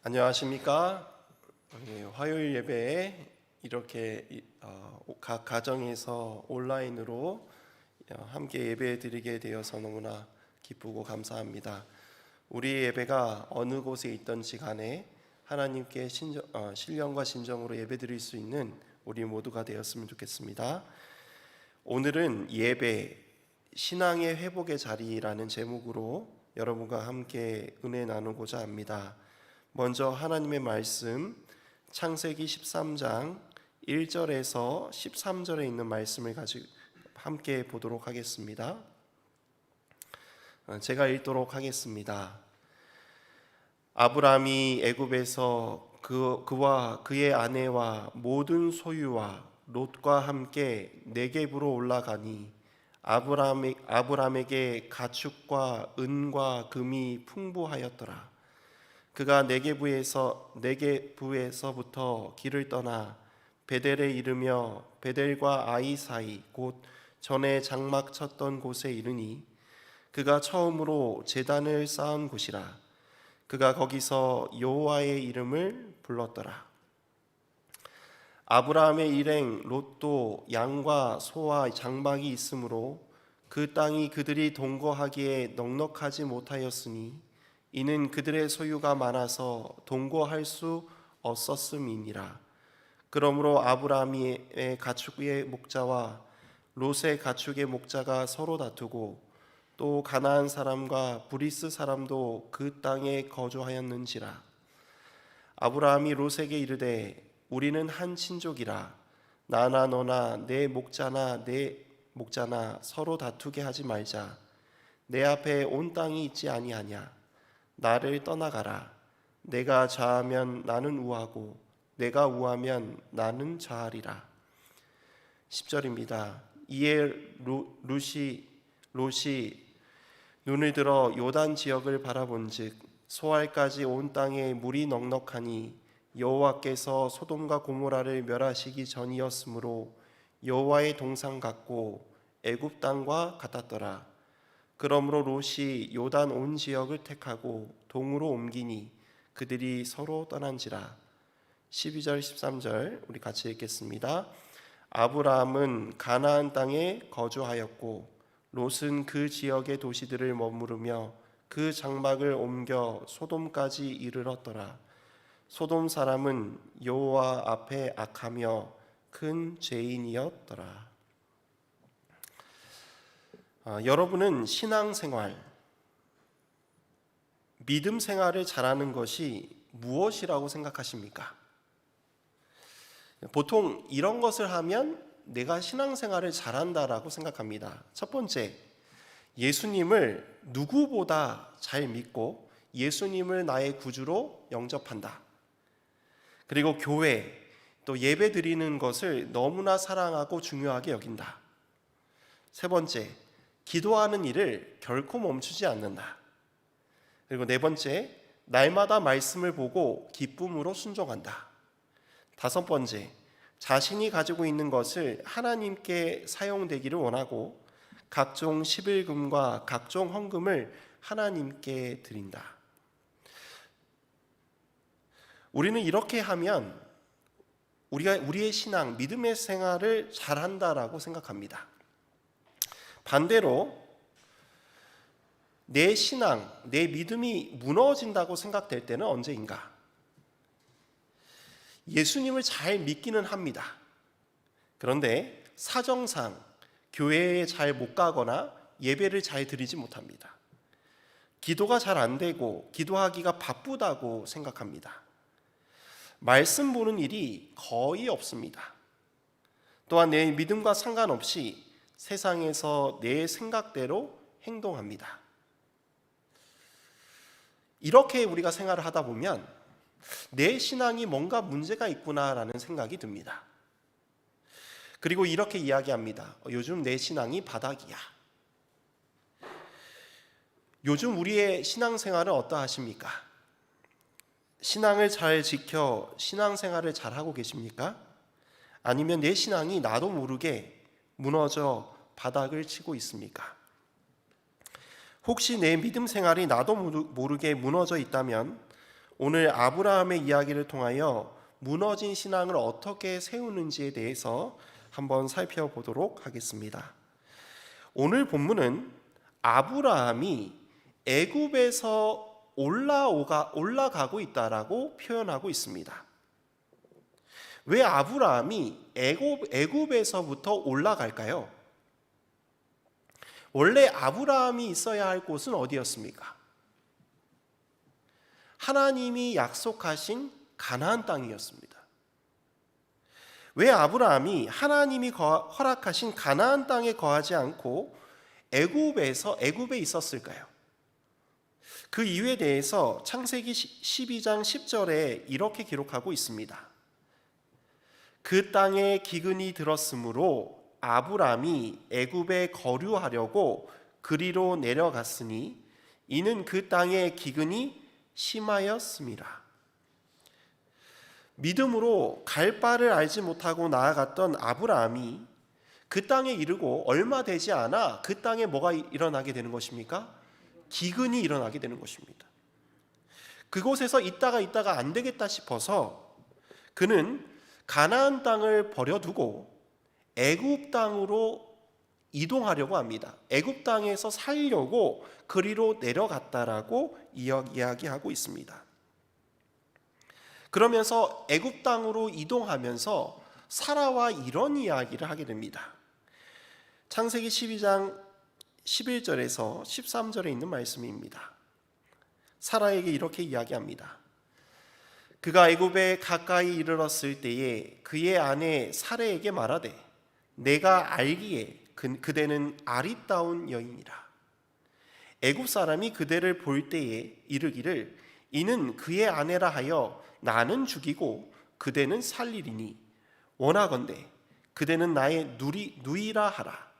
안녕하십니까? 화요일 예배에 이렇게 각 가정에서 온라인으로 함께 예배 드리게 되어서 너무나 기쁘고 감사합니다. 우리 예배가 어느 곳에 있던지 간에 하나님께 신령과 진정으로 예배 드릴 수 있는 우리 모두가 되었으면 좋겠습니다. 오늘은 예배, 신앙의 회복의 자리라는 제목으로 여러분과 함께 은혜 나누고자 합니다. 먼저 하나님의 말씀 창세기 13장 1절에서 13절에 있는 말씀을 가지고 함께 보도록 하겠습니다. 제가 읽도록 하겠습니다. 아브라함이 애굽에서 그와 그의 아내와 모든 소유와 롯과 함께 네겝으로 올라가니 아브라함에게 가축과 은과 금이 풍부하였더라. 그가 네겝에서부터 길을 떠나 베델에 이르며 베델과 아이 사이 곧 전에 장막 쳤던 곳에 이르니 그가 처음으로 제단을 쌓은 곳이라. 그가 거기서 여호와의 이름을 불렀더라. 아브라함의 일행 롯도 양과 소와 장막이 있으므로 그 땅이 그들이 동거하기에 넉넉하지 못하였으니 이는 그들의 소유가 많아서 동거할 수 없었음이니라. 그러므로 아브라함의 가축의 목자와 롯의 가축의 목자가 서로 다투고 또 가나안 사람과 브리스 사람도 그 땅에 거주하였는지라. 아브라함이 롯에게 이르되 우리는 한 친족이라. 나나 너나 내 목자나 내 목자나 서로 다투게 하지 말자. 내 앞에 온 땅이 있지 아니하냐. 나를 떠나가라. 내가 좌하면 나는 우하고 내가 우하면 나는 좌하리라. 10절입니다. 이에 롯이 눈을 들어 요단 지역을 바라본즉 소알까지 온 땅에 물이 넉넉하니 여호와께서 소돔과 고모라를 멸하시기 전이었으므로 여호와의 동상 같고 애굽 땅과 같았더라. 그러므로 롯이 요단 온 지역을 택하고 동으로 옮기니 그들이 서로 떠난지라. 12절 13절 우리 같이 읽겠습니다. 아브라함은 가나안 땅에 거주하였고 롯은 그 지역의 도시들을 머무르며 그 장막을 옮겨 소돔까지 이르렀더라. 소돔 사람은 여호와 앞에 악하며 큰 죄인이었더라. 여러분은 신앙생활, 믿음 생활을 잘하는 것이 무엇이라고 생각하십니까? 보통 이런 것을 하면 내가 신앙생활을 잘한다라고 생각합니다. 첫 번째, 예수님을 누구보다 잘 믿고 예수님을 나의 구주로 영접한다. 그리고 교회, 또 예배 드리는 것을 너무나 사랑하고 중요하게 여긴다. 세 번째, 기도하는 일을 결코 멈추지 않는다. 그리고 네 번째, 날마다 말씀을 보고 기쁨으로 순종한다. 다섯 번째, 자신이 가지고 있는 것을 하나님께 사용되기를 원하고 각종 십일금과 각종 헌금을 하나님께 드린다. 우리는 이렇게 하면 우리의 신앙, 믿음의 생활을 잘한다라고 생각합니다. 반대로 내 신앙, 내 믿음이 무너진다고 생각될 때는 언제인가? 예수님을 잘 믿기는 합니다. 그런데 사정상 교회에 잘 못 가거나 예배를 잘 드리지 못합니다. 기도가 잘 안 되고 기도하기가 바쁘다고 생각합니다. 말씀 보는 일이 거의 없습니다. 또한 내 믿음과 상관없이 세상에서 내 생각대로 행동합니다. 이렇게 우리가 생활을 하다 보면 내 신앙이 뭔가 문제가 있구나라는 생각이 듭니다. 그리고 이렇게 이야기합니다. 요즘 내 신앙이 바닥이야. 요즘 우리의 신앙생활은 어떠하십니까? 신앙을 잘 지켜 신앙생활을 잘하고 계십니까? 아니면 내 신앙이 나도 모르게 무너져 바닥을 치고 있습니까? 혹시 내 믿음 생활이 나도 모르게 무너져 있다면 오늘 아브라함의 이야기를 통하여 무너진 신앙을 어떻게 세우는지에 대해서 한번 살펴보도록 하겠습니다. 오늘 본문은 아브라함이 애굽에서 올라가고 있다라고 표현하고 있습니다. 왜 아브라함이 애굽에서부터 올라갈까요? 원래 아브라함이 있어야 할 곳은 어디였습니까? 하나님이 약속하신 가나안 땅이었습니다. 왜 아브라함이 하나님이 허락하신 가나안 땅에 거하지 않고 애굽에 있었을까요? 그 이유에 대해서 창세기 12장 10절에 이렇게 기록하고 있습니다. 그 땅에 기근이 들었으므로 아브라함이 애굽에 거류하려고 그리로 내려갔으니 이는 그 땅에 기근이 심하였음이라. 믿음으로 갈 바를 알지 못하고 나아갔던 아브라함이 그 땅에 이르고 얼마 되지 않아 그 땅에 뭐가 일어나게 되는 것입니까? 기근이 일어나게 되는 것입니다. 그곳에서 있다가 안 되겠다 싶어서 그는 가나안 땅을 버려두고 애굽 땅으로 이동하려고 합니다. 애굽 땅에서 살려고 그리로 내려갔다라고 이야기하고 있습니다. 그러면서 애굽 땅으로 이동하면서 사라와 이런 이야기를 하게 됩니다. 창세기 12장 11절에서 13절에 있는 말씀입니다. 사라에게 이렇게 이야기합니다. 그가 애굽에 가까이 이르렀을 때에 그의 아내 사레에게 말하되 내가 알기에 그대는 아리따운 여인이라. 애굽 사람이 그대를 볼 때에 이르기를 이는 그의 아내라 하여 나는 죽이고 그대는 살리리니 원하건대 그대는 나의 누이라 하라.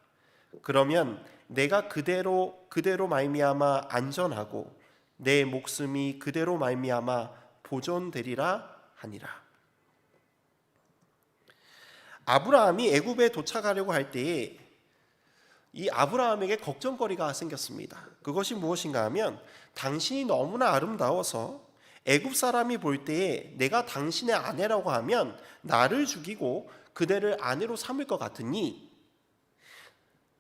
그러면 내가 그대로 말미암아 안전하고 내 목숨이 그대로 말미암아 보존되리라 하니라. 아브라함이 애굽에 도착하려고 할 때에 이 아브라함에게 걱정거리가 생겼습니다. 그것이 무엇인가 하면 당신이 너무나 아름다워서 애굽 사람이 볼 때에 내가 당신의 아내라고 하면 나를 죽이고 그대를 아내로 삼을 것 같으니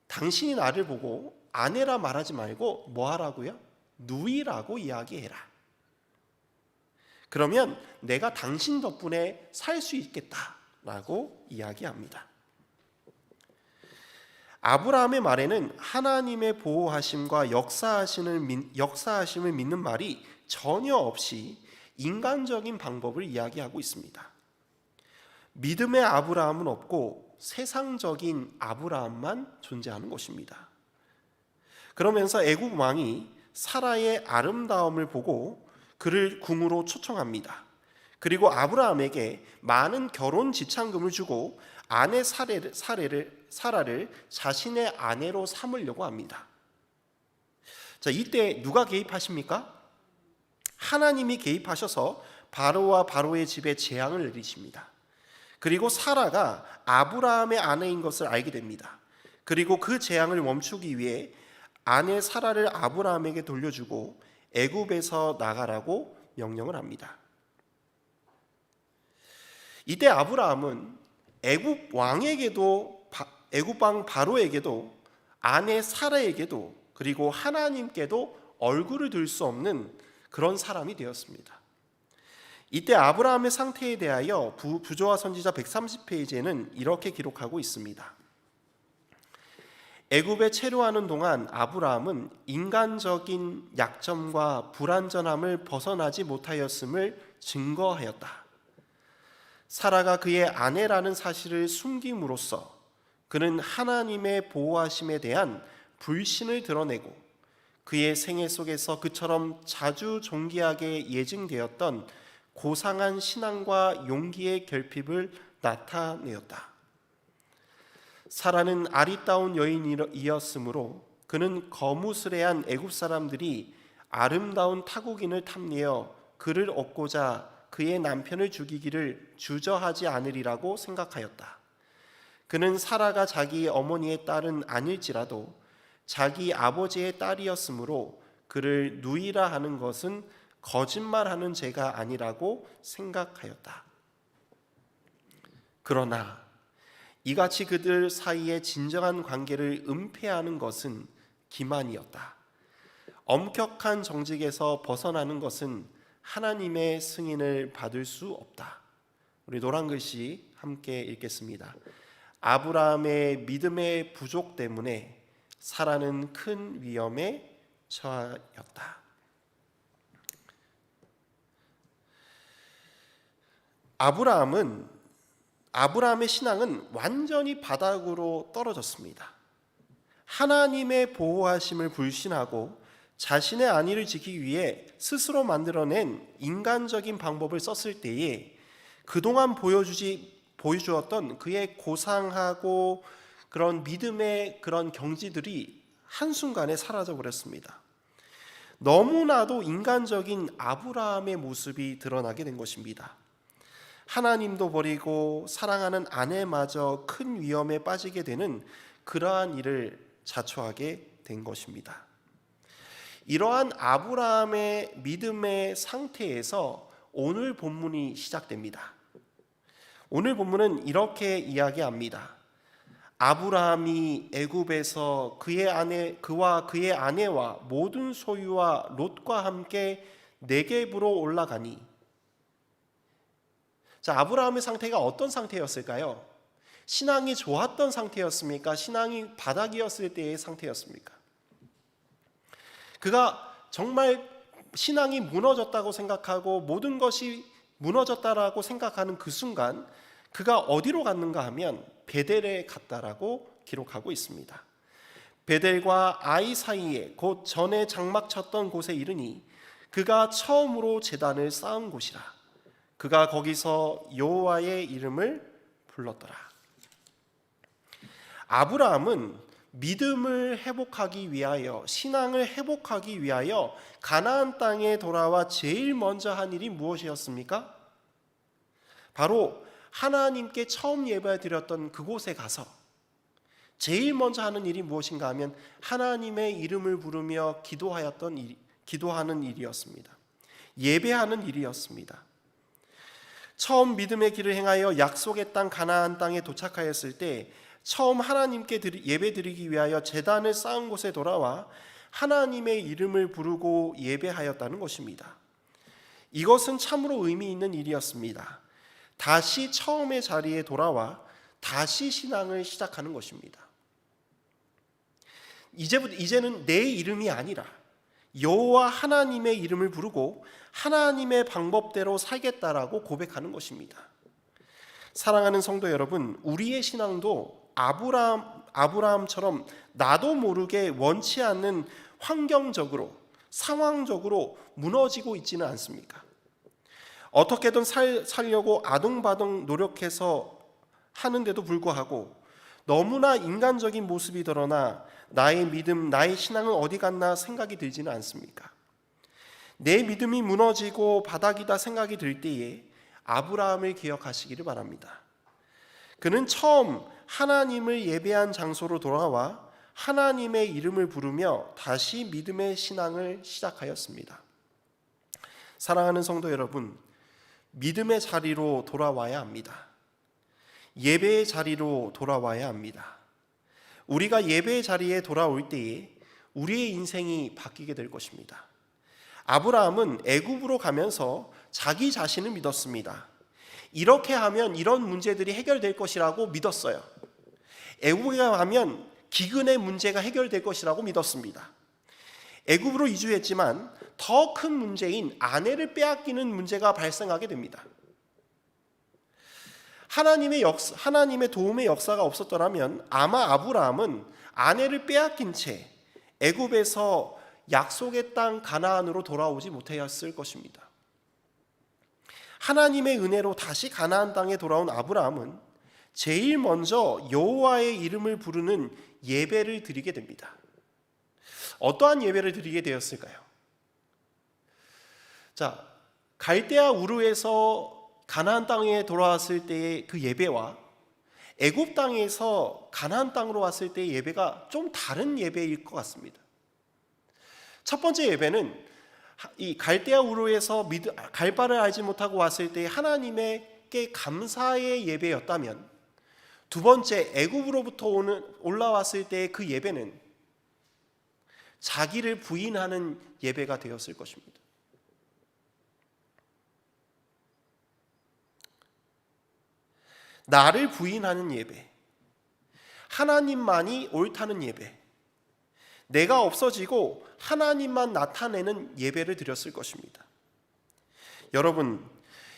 당신이 나를 보고 아내라 말하지 말고 뭐 하라고요? 누이라고 이야기해라. 그러면 내가 당신 덕분에 살 수 있겠다라고 이야기합니다. 아브라함의 말에는 하나님의 보호하심과 역사하심을 믿는 말이 전혀 없이 인간적인 방법을 이야기하고 있습니다. 믿음의 아브라함은 없고 세상적인 아브라함만 존재하는 것입니다. 그러면서 애굽 왕이 사라의 아름다움을 보고 그를 궁으로 초청합니다. 그리고 아브라함에게 많은 결혼 지참금을 주고 아내 사라를 자신의 아내로 삼으려고 합니다. 자, 이때 누가 개입하십니까? 하나님이 개입하셔서 바로와 바로의 집에 재앙을 내리십니다. 그리고 사라가 아브라함의 아내인 것을 알게 됩니다. 그리고 그 재앙을 멈추기 위해 아내 사라를 아브라함에게 돌려주고 애굽에서 나가라고 명령을 합니다. 이때 아브라함은 애굽 왕 바로에게도 아내 사라에게도 그리고 하나님께도 얼굴을 들 수 없는 그런 사람이 되었습니다. 이때 아브라함의 상태에 대하여 부조와 선지자 130페이지에는 이렇게 기록하고 있습니다. 애굽에 체류하는 동안 아브라함은 인간적인 약점과 불완전함을 벗어나지 못하였음을 증거하였다. 사라가 그의 아내라는 사실을 숨김으로써 그는 하나님의 보호하심에 대한 불신을 드러내고 그의 생애 속에서 그처럼 자주 존귀하게 예증되었던 고상한 신앙과 용기의 결핍을 나타내었다. 사라는 아리따운 여인이었으므로 그는 거무스레한 애굽 사람들이 아름다운 타국인을 탐내어 그를 얻고자 그의 남편을 죽이기를 주저하지 않으리라고 생각하였다. 그는 사라가 자기 어머니의 딸은 아닐지라도 자기 아버지의 딸이었으므로 그를 누이라 하는 것은 거짓말하는 죄가 아니라고 생각하였다. 그러나 이같이 그들 사이의 진정한 관계를 은폐하는 것은 기만이었다. 엄격한 정직에서 벗어나는 것은 하나님의 승인을 받을 수 없다. 우리 노란 글씨 함께 읽겠습니다. 아브라함의 믿음의 부족 때문에 사라는 큰 위험에 처하였다. 아브라함의 신앙은 완전히 바닥으로 떨어졌습니다. 하나님의 보호하심을 불신하고 자신의 안위를 지키기 위해 스스로 만들어낸 인간적인 방법을 썼을 때에 그동안 보여주었던 그의 고상하고 그런 믿음의 그런 경지들이 한순간에 사라져 버렸습니다. 너무나도 인간적인 아브라함의 모습이 드러나게 된 것입니다. 하나님도 버리고 사랑하는 아내마저 큰 위험에 빠지게 되는 그러한 일을 자초하게 된 것입니다. 이러한 아브라함의 믿음의 상태에서 오늘 본문이 시작됩니다. 오늘 본문은 이렇게 이야기합니다. 아브라함이 애굽에서 그와 그의 아내와 모든 소유와 롯과 함께 네겝으로 올라가니. 자, 아브라함의 상태가 어떤 상태였을까요? 신앙이 좋았던 상태였습니까? 신앙이 바닥이었을 때의 상태였습니까? 그가 정말 신앙이 무너졌다고 생각하고 모든 것이 무너졌다라고 생각하는 그 순간 그가 어디로 갔는가 하면 베델에 갔다라고 기록하고 있습니다. 베델과 아이 사이에 곧 전에 장막 쳤던 곳에 이르니 그가 처음으로 제단을 쌓은 곳이라. 그가 거기서 여호와의 이름을 불렀더라. 아브라함은 믿음을 회복하기 위하여, 신앙을 회복하기 위하여 가나안 땅에 돌아와 제일 먼저 한 일이 무엇이었습니까? 바로 하나님께 처음 예배드렸던 그곳에 가서 제일 먼저 하는 일이 무엇인가 하면 하나님의 이름을 부르며 기도하는 일이었습니다. 예배하는 일이었습니다. 처음 믿음의 길을 행하여 약속의 땅 가나안 땅에 도착하였을 때 처음 하나님께 예배드리기 위하여 제단을 쌓은 곳에 돌아와 하나님의 이름을 부르고 예배하였다는 것입니다. 이것은 참으로 의미 있는 일이었습니다. 다시 처음의 자리에 돌아와 다시 신앙을 시작하는 것입니다. 이제는 내 이름이 아니라 여호와 하나님의 이름을 부르고 하나님의 방법대로 살겠다라고 고백하는 것입니다. 사랑하는 성도 여러분, 우리의 신앙도 아브라함처럼 나도 모르게 원치 않는 환경적으로, 상황적으로 무너지고 있지는 않습니까? 어떻게든 살려고 아둥바둥 노력해서 하는데도 불구하고 너무나 인간적인 모습이 드러나 나의 믿음, 나의 신앙은 어디 갔나 생각이 들지는 않습니까? 내 믿음이 무너지고 바닥이다 생각이 들 때에 아브라함을 기억하시기를 바랍니다. 그는 처음 하나님을 예배한 장소로 돌아와 하나님의 이름을 부르며 다시 믿음의 신앙을 시작하였습니다. 사랑하는 성도 여러분, 믿음의 자리로 돌아와야 합니다. 예배의 자리로 돌아와야 합니다. 우리가 예배의 자리에 돌아올 때에 우리의 인생이 바뀌게 될 것입니다. 아브라함은 애굽으로 가면서 자기 자신을 믿었습니다. 이렇게 하면 이런 문제들이 해결될 것이라고 믿었어요. 애굽에 가면 기근의 문제가 해결될 것이라고 믿었습니다. 애굽으로 이주했지만 더 큰 문제인 아내를 빼앗기는 문제가 발생하게 됩니다. 하나님의 도움의 역사가 없었더라면 아마 아브라함은 아내를 빼앗긴 채 애굽에서 약속의 땅 가나안으로 돌아오지 못하였을 것입니다. 하나님의 은혜로 다시 가나안 땅에 돌아온 아브라함은 제일 먼저 여호와의 이름을 부르는 예배를 드리게 됩니다. 어떠한 예배를 드리게 되었을까요? 자, 갈대아 우르에서 가나안 땅에 돌아왔을 때의 그 예배와 애굽 땅에서 가나안 땅으로 왔을 때의 예배가 좀 다른 예배일 것 같습니다. 첫 번째 예배는 이 갈대아 우르에서 갈바를 알지 못하고 왔을 때 하나님께 감사의 예배였다면, 두 번째 애굽으로부터 올라왔을 때 그 예배는 자기를 부인하는 예배가 되었을 것입니다. 나를 부인하는 예배, 하나님만이 옳다는 예배, 내가 없어지고 하나님만 나타내는 예배를 드렸을 것입니다. 여러분,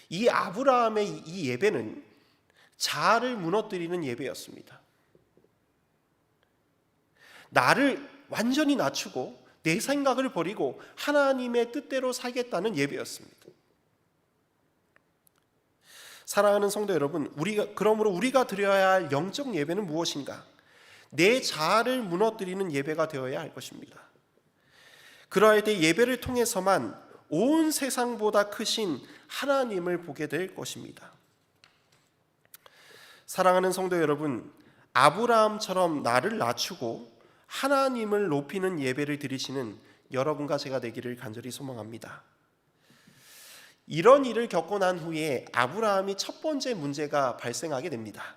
이 아브라함의 이 예배는 자아를 무너뜨리는 예배였습니다. 나를 완전히 낮추고 내 생각을 버리고 하나님의 뜻대로 살겠다는 예배였습니다. 사랑하는 성도 여러분, 그러므로 우리가 드려야 할 영적 예배는 무엇인가? 내 자아를 무너뜨리는 예배가 되어야 할 것입니다. 그러할 때 예배를 통해서만 온 세상보다 크신 하나님을 보게 될 것입니다. 사랑하는 성도 여러분, 아브라함처럼 나를 낮추고 하나님을 높이는 예배를 드리시는 여러분과 제가 되기를 간절히 소망합니다. 이런 일을 겪고 난 후에 아브라함이 첫 번째 문제가 발생하게 됩니다.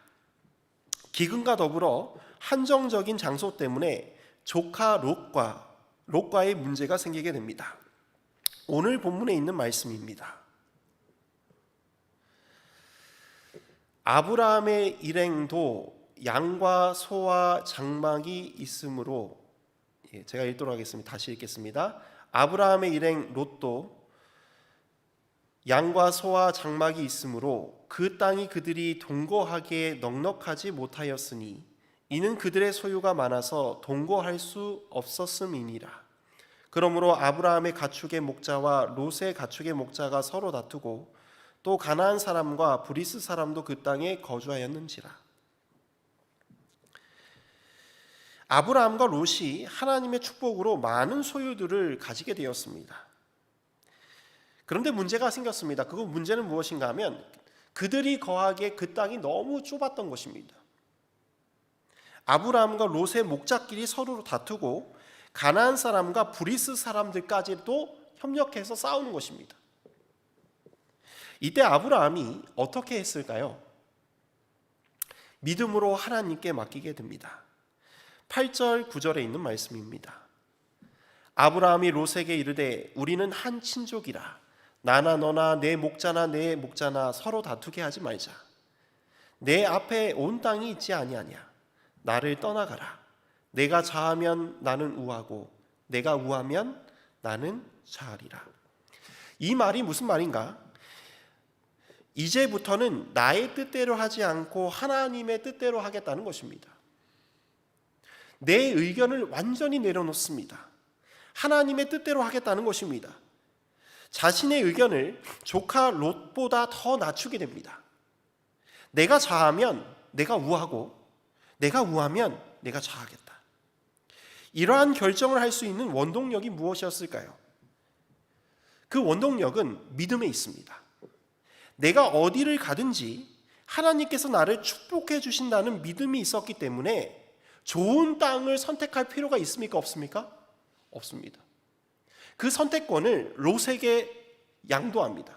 기근과 더불어 한정적인 장소 때문에 조카 롯과의 문제가 생기게 됩니다. 오늘 본문에 있는 말씀입니다. 아브라함의 일행도 양과 소와 장막이 있으므로, 제가 읽도록 하겠습니다. 다시 읽겠습니다. 아브라함의 일행 롯도 양과 소와 장막이 있으므로 그 땅이 그들이 동거하기에 넉넉하지 못하였으니 이는 그들의 소유가 많아서 동거할 수 없었음이니라. 그러므로 아브라함의 가축의 목자와 롯의 가축의 목자가 서로 다투고 또 가나안 사람과 브리스 사람도 그 땅에 거주하였는지라. 아브라함과 롯이 하나님의 축복으로 많은 소유들을 가지게 되었습니다. 그런데 문제가 생겼습니다. 그 문제는 무엇인가 하면 그들이 거하기에 그 땅이 너무 좁았던 것입니다. 아브라함과 롯의 목자끼리 서로 다투고 가나안 사람과 브리스 사람들까지도 협력해서 싸우는 것입니다. 이때 아브라함이 어떻게 했을까요? 믿음으로 하나님께 맡기게 됩니다. 8절 9절에 있는 말씀입니다. 아브라함이 롯에게 이르되 우리는 한 친족이라 나나 너나 내 목자나 서로 다투게 하지 말자. 내 앞에 온 땅이 있지 아니하냐. 나를 떠나가라. 내가 좌하면 나는 우하고 내가 우하면 나는 좌하리라. 이 말이 무슨 말인가? 이제부터는 나의 뜻대로 하지 않고 하나님의 뜻대로 하겠다는 것입니다. 내 의견을 완전히 내려놓습니다. 하나님의 뜻대로 하겠다는 것입니다. 자신의 의견을 조카 롯보다 더 낮추게 됩니다. 내가 좌하면 내가 우하고 내가 우하면 내가 좌하겠다. 이러한 결정을 할 수 있는 원동력이 무엇이었을까요? 그 원동력은 믿음에 있습니다. 내가 어디를 가든지 하나님께서 나를 축복해 주신다는 믿음이 있었기 때문에 좋은 땅을 선택할 필요가 있습니까? 없습니까? 없습니다. 그 선택권을 롯에게 양도합니다.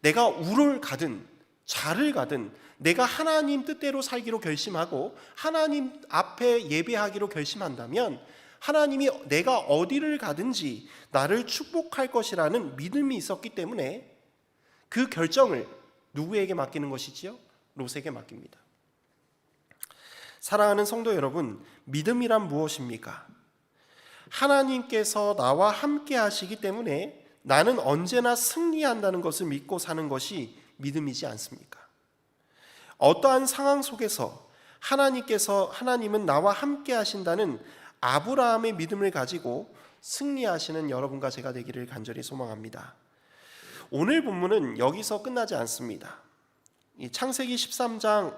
내가 우를 가든 좌를 가든 내가 하나님 뜻대로 살기로 결심하고 하나님 앞에 예배하기로 결심한다면 하나님이 내가 어디를 가든지 나를 축복할 것이라는 믿음이 있었기 때문에 그 결정을 누구에게 맡기는 것이지요? 롯에게 맡깁니다. 사랑하는 성도 여러분, 믿음이란 무엇입니까? 하나님께서 나와 함께 하시기 때문에 나는 언제나 승리한다는 것을 믿고 사는 것이 믿음이지 않습니까? 어떠한 상황 속에서 하나님은 나와 함께 하신다는 아브라함의 믿음을 가지고 승리하시는 여러분과 제가 되기를 간절히 소망합니다. 오늘 본문은 여기서 끝나지 않습니다. 이 창세기 13장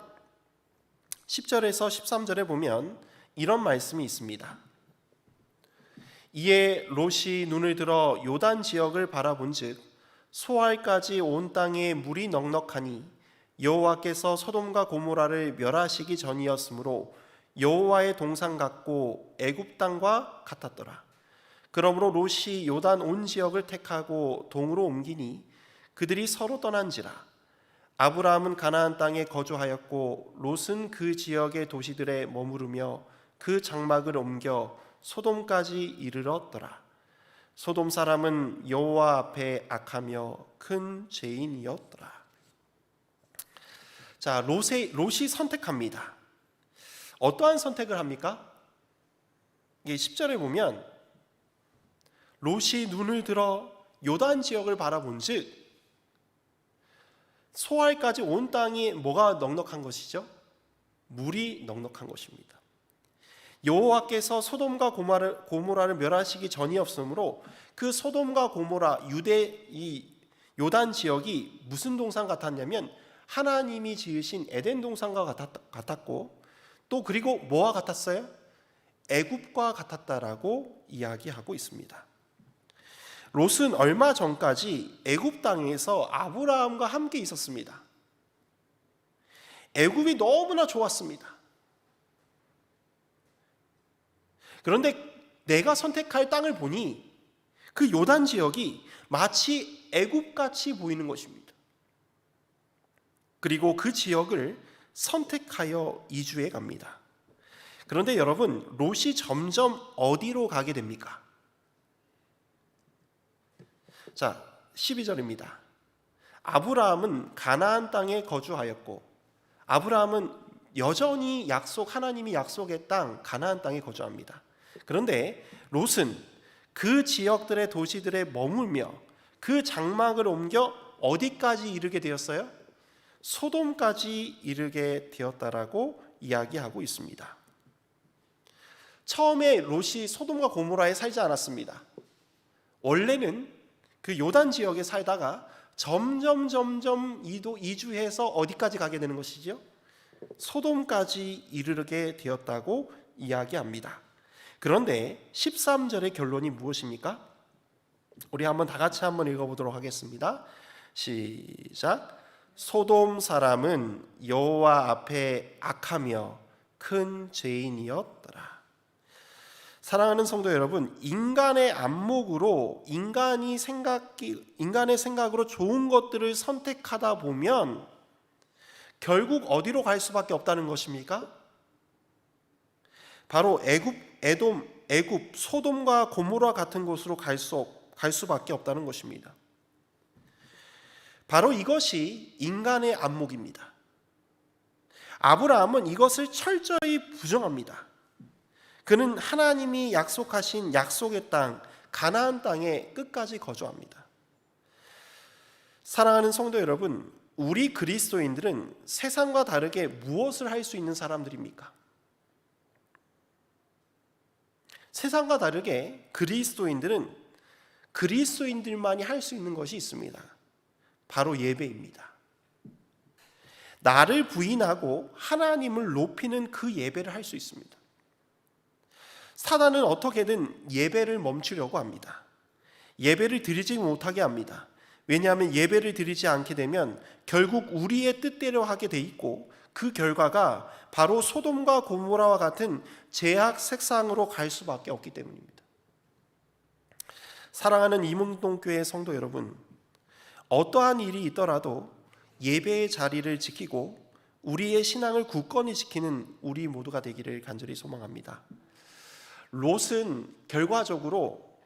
10절에서 13절에 보면 이런 말씀이 있습니다. 이에 롯이 눈을 들어 요단 지역을 바라본즉 소알까지 온 땅에 물이 넉넉하니 여호와께서 소돔과 고모라를 멸하시기 전이었으므로 여호와의 동산 같고 애굽 땅과 같았더라. 그러므로 롯이 요단 온 지역을 택하고 동으로 옮기니 그들이 서로 떠난지라. 아브라함은 가나안 땅에 거주하였고 롯은 그 지역의 도시들에 머무르며 그 장막을 옮겨 소돔까지 이르렀더라. 소돔 사람은 여호와 앞에 악하며 큰 죄인이었더라. 자, 롯이 선택합니다. 어떠한 선택을 합니까? 이게 10절에 보면 롯이 눈을 들어 요단 지역을 바라본즉 소알까지 온 땅이 뭐가 넉넉한 것이죠? 물이 넉넉한 것입니다. 여호와께서 소돔과 고모라를 멸하시기 전이었으므로 그 소돔과 고모라 이 요단 지역이 무슨 동산 같았냐면 하나님이 지으신 에덴 동산과 같았고 또 그리고 뭐와 같았어요? 애굽과 같았다라고 이야기하고 있습니다. 롯은 얼마 전까지 애굽 땅에서 아브라함과 함께 있었습니다. 애굽이 너무나 좋았습니다. 그런데 내가 선택할 땅을 보니 그 요단 지역이 마치 애굽같이 보이는 것입니다. 그리고 그 지역을 선택하여 이주해 갑니다. 그런데 여러분, 롯이 점점 어디로 가게 됩니까? 자, 12절입니다. 아브라함은 가나안 땅에 거주하였고 아브라함은 여전히 하나님이 약속의 땅 가나안 땅에 거주합니다. 그런데 롯은 그 지역들의 도시들에 머물며 그 장막을 옮겨 어디까지 이르게 되었어요? 소돔까지 이르게 되었다라고 이야기하고 있습니다. 처음에 롯이 소돔과 고모라에 살지 않았습니다. 원래는 그 요단 지역에 살다가 점점 이주해서 어디까지 가게 되는 것이죠? 소돔까지 이르게 되었다고 이야기합니다. 그런데 13절의 결론이 무엇입니까? 우리 다 같이 한번 읽어보도록 하겠습니다. 시작. 소돔 사람은 여호와 앞에 악하며 큰 죄인이었더라. 사랑하는 성도 여러분, 인간의 안목으로 인간의 생각으로 좋은 것들을 선택하다 보면 결국 어디로 갈 수밖에 없다는 것입니까? 바로 애굽, 소돔과 고모라 같은 곳으로 갈 수밖에 없다는 것입니다. 바로 이것이 인간의 안목입니다. 아브라함은 이것을 철저히 부정합니다. 그는 하나님이 약속하신 약속의 땅, 가나안 땅에 끝까지 거주합니다. 사랑하는 성도 여러분, 우리 그리스도인들은 세상과 다르게 무엇을 할 수 있는 사람들입니까? 세상과 다르게 그리스도인들은 그리스도인들만이 할 수 있는 것이 있습니다. 바로 예배입니다. 나를 부인하고 하나님을 높이는 그 예배를 할 수 있습니다. 사단은 어떻게든 예배를 멈추려고 합니다. 예배를 드리지 못하게 합니다. 왜냐하면 예배를 드리지 않게 되면 결국 우리의 뜻대로 하게 돼 있고 그 결과가 바로 소돔과 고모라와 같은 죄악 색상으로 갈 수밖에 없기 때문입니다. 사랑하는 이문동교회 성도 여러분, 어떠한 일이 있더라도 예배의 자리를 지키고 우리의 신앙을 굳건히 지키는 우리 모두가 되기를 간절히 소망합니다. 롯은 결과적으로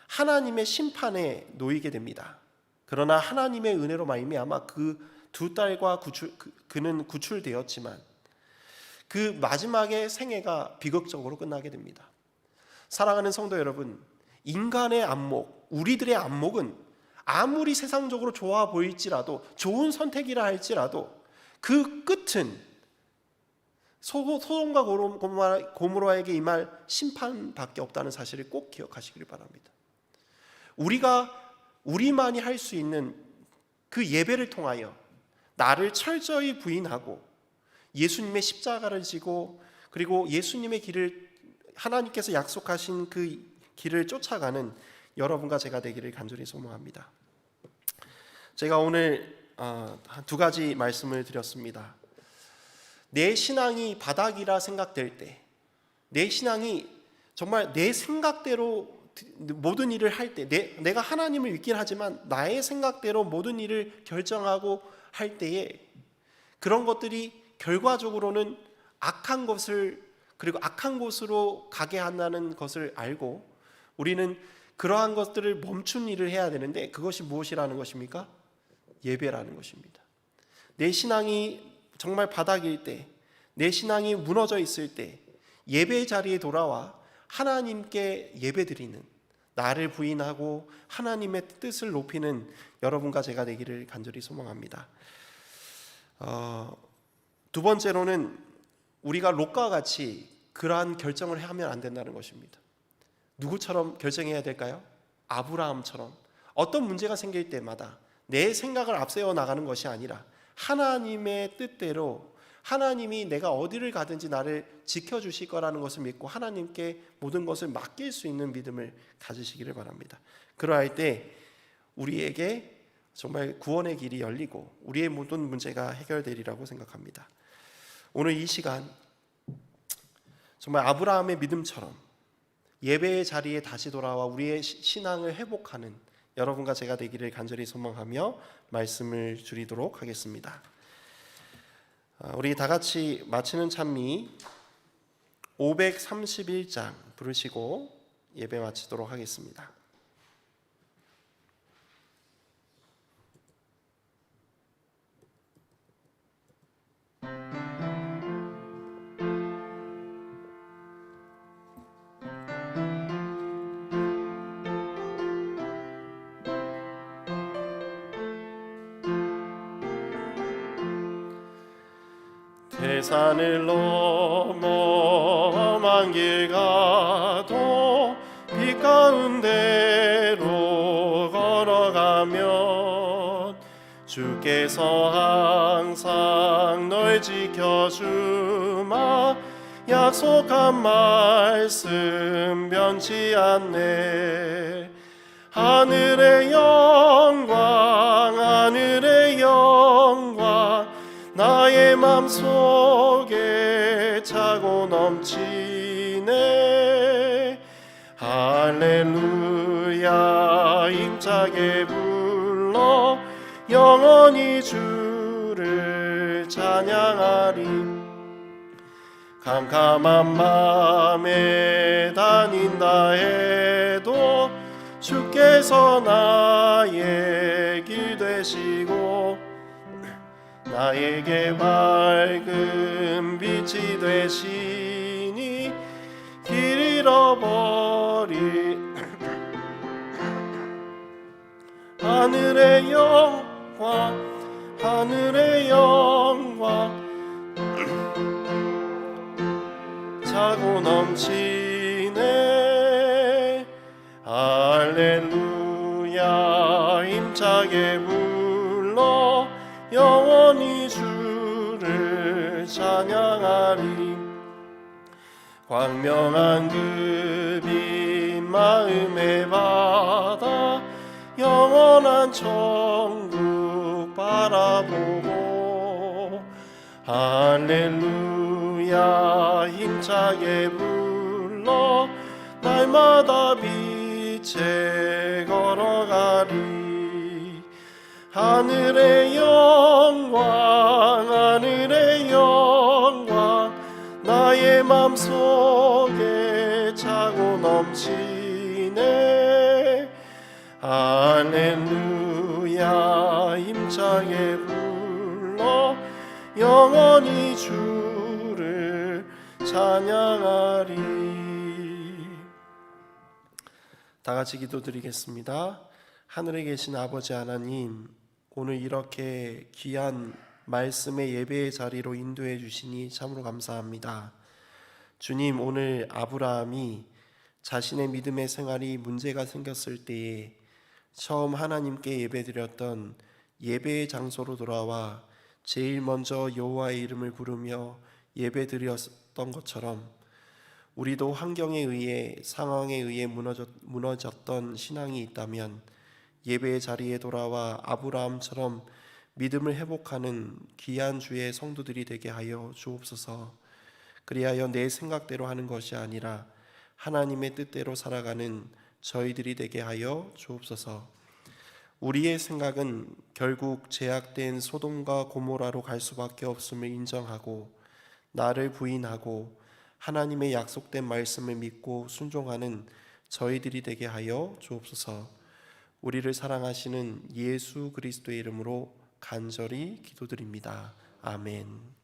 하나님의 심판에 놓이게 됩니다. 그러나 하나님의 은혜로 말미암아 그 두 딸과 그는 구출되었지만 그 마지막의 생애가 비극적으로 끝나게 됩니다. 사랑하는 성도 여러분, 인간의 안목, 우리들의 안목은 아무리 세상적으로 좋아 보일지라도, 좋은 선택이라 할지라도 그 끝은 소돔과 고모라에게 임할 심판밖에 없다는 사실을 꼭 기억하시길 바랍니다. 우리만이 할 수 있는 그 예배를 통하여 나를 철저히 부인하고 예수님의 십자가를 지고 그리고 예수님의 길을, 하나님께서 약속하신 그 길을 쫓아가는 여러분과 제가 되기를 간절히 소망합니다. 제가 오늘 두 가지 말씀을 드렸습니다. 내 신앙이 바닥이라 생각될 때, 내 신앙이 정말 내 생각대로 모든 일을 할 때 내가 하나님을 믿긴 하지만 나의 생각대로 모든 일을 결정하고 할 때에 그런 것들이 결과적으로는 악한 것을 그리고 악한 곳으로 가게 한다는 것을 알고 우리는 그러한 것들을 멈춘 일을 해야 되는데 그것이 무엇이라는 것입니까? 예배라는 것입니다. 내 신앙이 정말 바닥일 때, 내 신앙이 무너져 있을 때 예배 자리에 돌아와 하나님께 예배드리는, 나를 부인하고 하나님의 뜻을 높이는 여러분과 제가 되기를 간절히 소망합니다. 두 번째로는 우리가 롯과 같이 그러한 결정을 하면 안 된다는 것입니다. 누구처럼 결정해야 될까요? 아브라함처럼 어떤 문제가 생길 때마다 내 생각을 앞세워 나가는 것이 아니라 하나님의 뜻대로 하나님이 내가 어디를 가든지 나를 지켜주실 거라는 것을 믿고 하나님께 모든 것을 맡길 수 있는 믿음을 가지시기를 바랍니다. 그러할 때 우리에게 정말 구원의 길이 열리고 우리의 모든 문제가 해결되리라고 생각합니다. 오늘 이 시간 정말 아브라함의 믿음처럼 예배의 자리에 다시 돌아와 우리의 신앙을 회복하는 여러분과 제가 되기를 간절히 소망하며 말씀을 드리도록 하겠습니다. 우리 다 같이 마치는 찬미 531장 부르시고 예배 마치도록 하겠습니다. 대산을 넘어 험한 길 가도 빛 가운데로 걸어가면 주께서 항상 널 지켜주마 약속한 말씀 변치 않네. 하늘의 영광 하늘의 영광 나의 맘속에 차고 넘치네. 할렐루야 힘차게 불러 영원히 주를 찬양하리. 캄캄한 맘에 다닌다 해도 주께서 나의 길 되시고 나에게 밝은 빛이 되시니 길 잃어버리 하늘의 영광 하늘의 영광 차고 넘치네. 할렐루야 힘차게 불러 영원히 주를 찬양하리. 광명한 그 빛 마음에 받아 영원한 천국 바라보고 할렐루야 힘차게 불러 날마다 빛에 걸어가리. 하늘의 영광 하늘의 영광 나의 맘속에 차고 넘치네. 할렐루야 힘차게 불러 영원히 주를 찬양하리. 다 같이 기도드리겠습니다. 하늘에 계신 아버지 하나님, 오늘 이렇게 귀한 말씀의 예배의 자리로 인도해 주시니 참으로 감사합니다. 주님, 오늘 아브라함이 자신의 믿음의 생활이 문제가 생겼을 때에 처음 하나님께 예배드렸던 예배의 장소로 돌아와 제일 먼저 여호와의 이름을 부르며 예배드렸던 것처럼 우리도 환경에 의해 상황에 의해 무너졌던 신앙이 있다면 예배의 자리에 돌아와 아브라함처럼 믿음을 회복하는 귀한 주의 성도들이 되게 하여 주옵소서. 그리하여 내 생각대로 하는 것이 아니라 하나님의 뜻대로 살아가는 저희들이 되게 하여 주옵소서. 우리의 생각은 결국 제약된 소돔과 고모라로 갈 수밖에 없음을 인정하고 나를 부인하고 하나님의 약속된 말씀을 믿고 순종하는 저희들이 되게 하여 주옵소서. 우리를 사랑하시는 예수 그리스도의 이름으로 간절히 기도드립니다. 아멘.